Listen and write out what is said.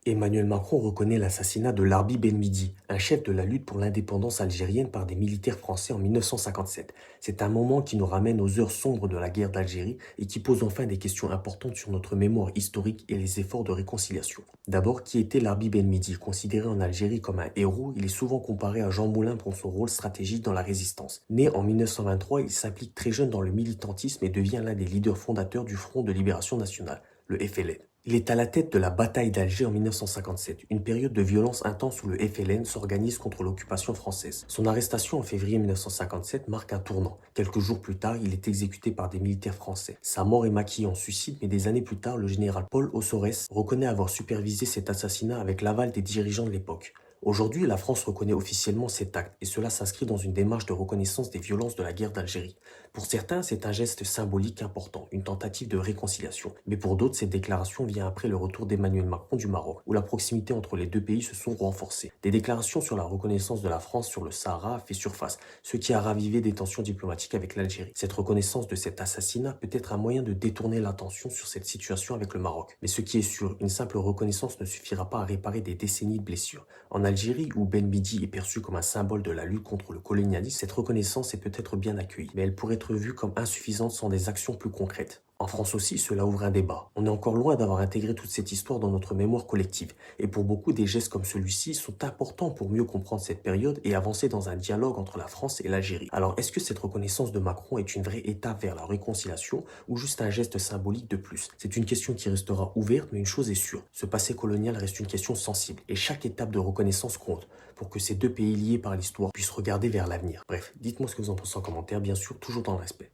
Emmanuel Macron reconnaît l'assassinat de Larbi Ben Midi, un chef de la lutte pour l'indépendance algérienne par des militaires français en 1957. C'est un moment qui nous ramène aux heures sombres de la guerre d'Algérie et qui pose enfin des questions importantes sur notre mémoire historique et les efforts de réconciliation. D'abord, qui était Larbi Ben Midi? Considéré en Algérie comme un héros, il est souvent comparé à Jean Moulin pour son rôle stratégique dans la résistance. Né en 1923, il s'implique très jeune dans le militantisme et devient l'un des leaders fondateurs du Front de Libération Nationale, le FLN. Il est à la tête de la bataille d'Alger en 1957, une période de violence intense où le FLN s'organise contre l'occupation française. Son arrestation en février 1957 marque un tournant. Quelques jours plus tard, il est exécuté par des militaires français. Sa mort est maquillée en suicide, mais des années plus tard, le général Paul Ossorès reconnaît avoir supervisé cet assassinat avec l'aval des dirigeants de l'époque. Aujourd'hui, la France reconnaît officiellement cet acte, et cela s'inscrit dans une démarche de reconnaissance des violences de la guerre d'Algérie. Pour certains, c'est un geste symbolique important, une tentative de réconciliation. Mais pour d'autres, cette déclaration vient après le retour d'Emmanuel Macron du Maroc, où la proximité entre les deux pays se sont renforcées. Des déclarations sur la reconnaissance de la France sur le Sahara a fait surface, ce qui a ravivé des tensions diplomatiques avec l'Algérie. Cette reconnaissance de cet assassinat peut être un moyen de détourner l'attention sur cette situation avec le Maroc. Mais ce qui est sûr, une simple reconnaissance ne suffira pas à réparer des décennies de blessures. En Algérie, où Ben Bidi est perçu comme un symbole de la lutte contre le colonialisme, cette reconnaissance est peut-être bien accueillie, mais elle pourrait être vue comme insuffisante sans des actions plus concrètes. En France aussi, cela ouvre un débat. On est encore loin d'avoir intégré toute cette histoire dans notre mémoire collective. Et pour beaucoup, des gestes comme celui-ci sont importants pour mieux comprendre cette période et avancer dans un dialogue entre la France et l'Algérie. Alors, est-ce que cette reconnaissance de Macron est une vraie étape vers la réconciliation ou juste un geste symbolique de plus? C'est une question qui restera ouverte, mais une chose est sûre. Ce passé colonial reste une question sensible et chaque étape de reconnaissance compte pour que ces deux pays liés par l'histoire puissent regarder vers l'avenir. Bref, dites-moi ce que vous en pensez en commentaire, bien sûr, toujours dans le respect.